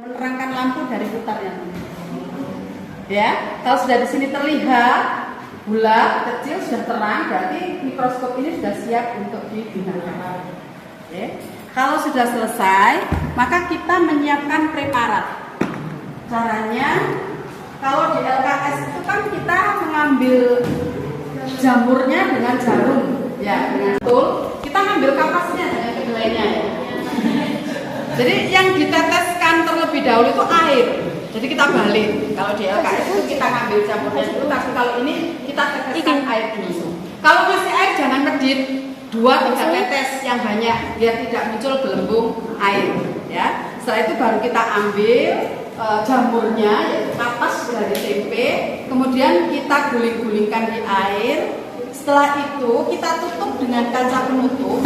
Menerangkan lampu dari putarnya. Ya, kalau sudah di sini terlihat bulat, kecil, sudah terang, berarti mikroskop ini sudah siap untuk digunakan. Oke. Kalau sudah selesai, maka kita menyiapkan preparat. Caranya, kalau di LKS itu kan kita mengambil jamurnya dengan jarum, ya, dengan tool. Kita ngambil kapasnya dengan kedelainya, ya. Jadi yang diteteskan terlebih dahulu itu air. Jadi kita balik. Kalau di LKS itu kita ngambil jamurnya dulu, tapi kalau ini kita teteskan air dulu. Kalau masih air jangan medit, 2-3 tetes yang banyak biar tidak muncul gelembung air. Ya. Setelah itu baru kita ambil jamurnya, yaitu kapas dari tempe, kemudian kita guling-gulingkan di air. Setelah itu kita tutup dengan kaca penutup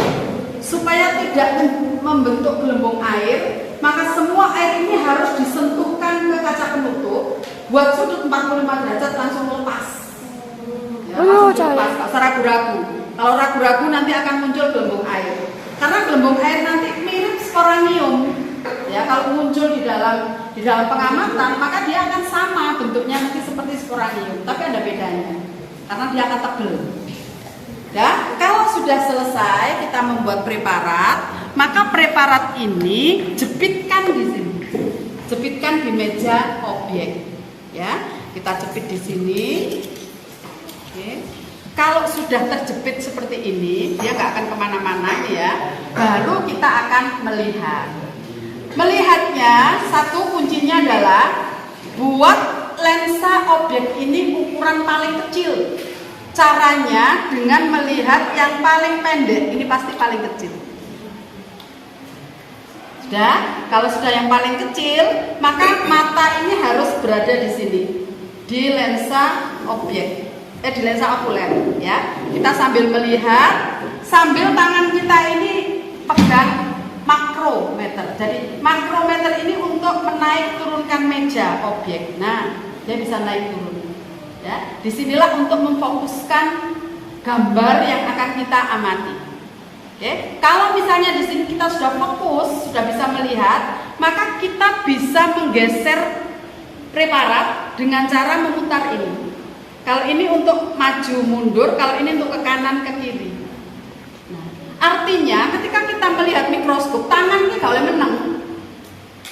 supaya tidak membentuk gelembung air. Maka semua air ini harus disentuhkan ke kaca penutup. Buat sudut 45 derajat langsung lepas. Ya, langsung lepas, tak usah ragu-ragu. Kalau ragu-ragu nanti akan muncul gelembung air. Karena gelembung air nanti mirip sporanium. Ya, kalau muncul di dalam pengamatan, maka dia akan sama bentuknya nanti seperti sporanium, tapi ada bedanya. Karena dia akan tebal. Ya, kalau sudah selesai kita membuat preparat, maka preparat ini jepitkan di sini. Jepitkan di meja objek. Ya, kita jepit di sini. Oke. Kalau sudah terjepit seperti ini, dia nggak akan kemana-mana, ya. Baru kita akan melihat. Melihatnya, satu kuncinya adalah buat lensa objek ini ukuran paling kecil. Caranya dengan melihat yang paling pendek, ini pasti paling kecil. Sudah, kalau sudah yang paling kecil, maka mata ini harus berada di sini, di lensa objek, di lensa okuler, ya. Kita sambil melihat, sambil tangan kita ini pegang makrometer. Jadi makrometer ini untuk menaik turunkan meja objek. Nah, dia bisa naik turun. Ya, disinilah untuk memfokuskan gambar yang akan kita amati. Oke, kalau misalnya di sini kita sudah fokus, sudah bisa melihat, maka kita bisa menggeser preparat dengan cara memutar ini. Kalau ini untuk maju mundur, kalau ini untuk ke kanan ke kiri. Nah, artinya ketika kita melihat mikroskop, tangan ini nggak boleh menang.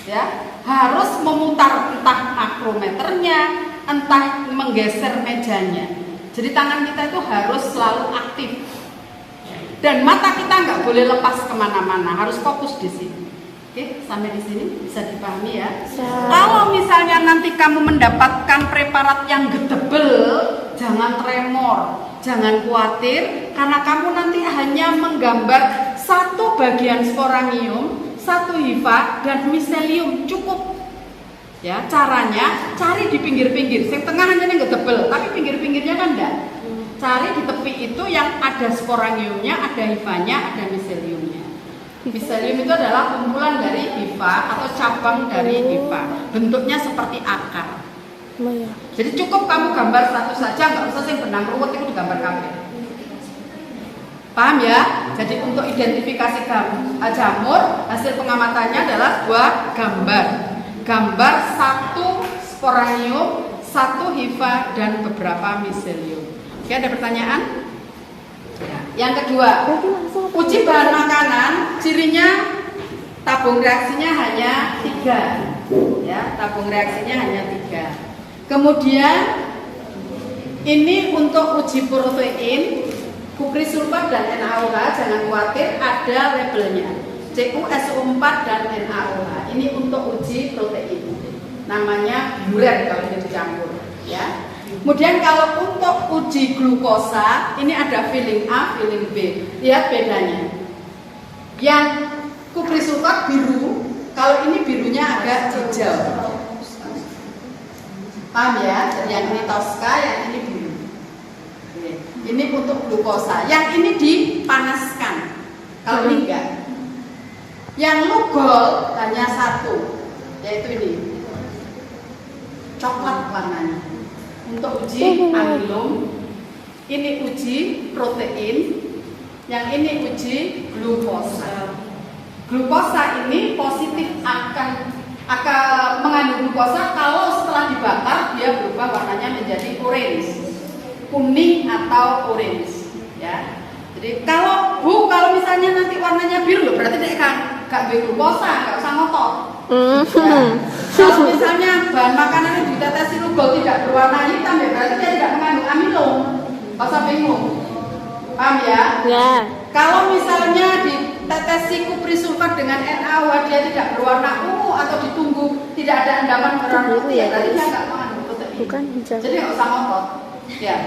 Ya, harus memutar entah makrometernya, entah menggeser mejanya. Jadi tangan kita itu harus selalu aktif. Dan mata kita nggak boleh lepas kemana-mana, harus fokus di sini. Oke, sampai di sini bisa dipahami, ya. Kalau misalnya nanti kamu mendapatkan preparat yang gedebel, jangan tremor, jangan khawatir, karena kamu nanti hanya menggambar satu bagian sporanium, satu hifa, dan miselium, cukup. Ya, caranya cari di pinggir-pinggir. Yang tengah hanya yang gedebel, tapi pinggir-pinggirnya kan enggak. Cari di tepi itu yang ada sporaniumnya, ada hifanya, ada miseliumnya. Miselium itu adalah kumpulan dari hifa atau cabang dari hifa. Bentuknya seperti akar. Jadi cukup kamu gambar satu saja, nggak usah yang benang ruwet itu digambar kabel. Paham, ya? Jadi untuk identifikasi jamur, hasil pengamatannya adalah 2 gambar. Gambar 1 sporanium, 1 hifa, dan beberapa miselium. Oke, ada pertanyaan? Ya. Yang kedua, uji bahan makanan, cirinya tabung reaksinya hanya 3. Ya, tabung reaksinya hanya 3. Kemudian ini untuk uji protein, kuprisulfat dan NaOH, jangan khawatir, ada labelnya. CuSO4 dan NaOH. Ini untuk uji protein. Namanya buret kalau ini dicampur, ya. Kemudian kalau untuk uji glukosa, ini ada feeling A, feeling B. Lihat bedanya. Yang kuprisulfat biru, kalau ini birunya agak hijau. Paham, ya? Jadi yang ini Tosca, yang ini biru. Ini untuk glukosa. Yang ini dipanaskan. Kalau ini enggak. Yang Lugol hanya 1, yaitu ini. Coklat warnanya. Untuk uji amilum, ini uji protein, yang ini uji glukosa. Glukosa ini positif akan mengandung glukosa kalau setelah dibakar dia berubah warnanya menjadi orange, kuning atau orange, ya. Jadi kalau misalnya nanti warnanya biru, berarti dia gak glukosa, gak usah ngotot. Ya. Kalau misalnya bahan makanan yang ditetesi lugol tidak berwarna hitam, ya berarti dia tidak mengandung amilum. Gak usah bingung, paham ya? Ya. Kalau misalnya ditetesi kuprisulfat dengan NaOH dia tidak berwarna ungu atau ditunggu tidak ada endaman berwarna putih, ya berarti dia nggak mengandung protein. Bukan hijau. Jadi nggak usah ngotot, ya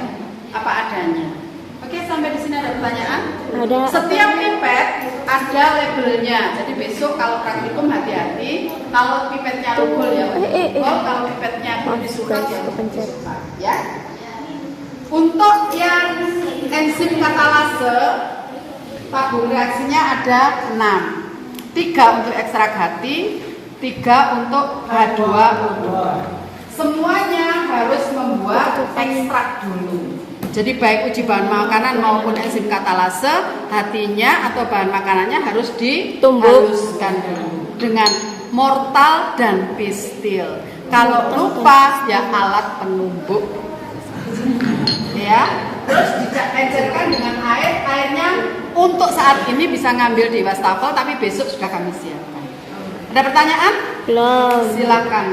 apa adanya. Oke, sampai di sini ada pertanyaan? Ada. Setiap pipet ada labelnya. Jadi besok kalau praktikum hati-hati. Kalau pipetnya lugol ya, kalau pipetnya kuprisulfat ya. Untuk yang enzim katalase, tabung reaksinya ada 6. 3 untuk ekstrak hati, 3 untuk H2O2. Semuanya harus membuat ekstrak dulu. Jadi baik uji bahan makanan maupun enzim katalase, hatinya atau bahan makanannya harus dihaluskan dulu dengan mortal dan pistil. Kalau lupa ya alat penumbuk. Ya, terus diencerkan dengan airnya untuk saat ini bisa ngambil di wastafel, tapi besok sudah kami siapkan. Ada pertanyaan? Belum. Silakan.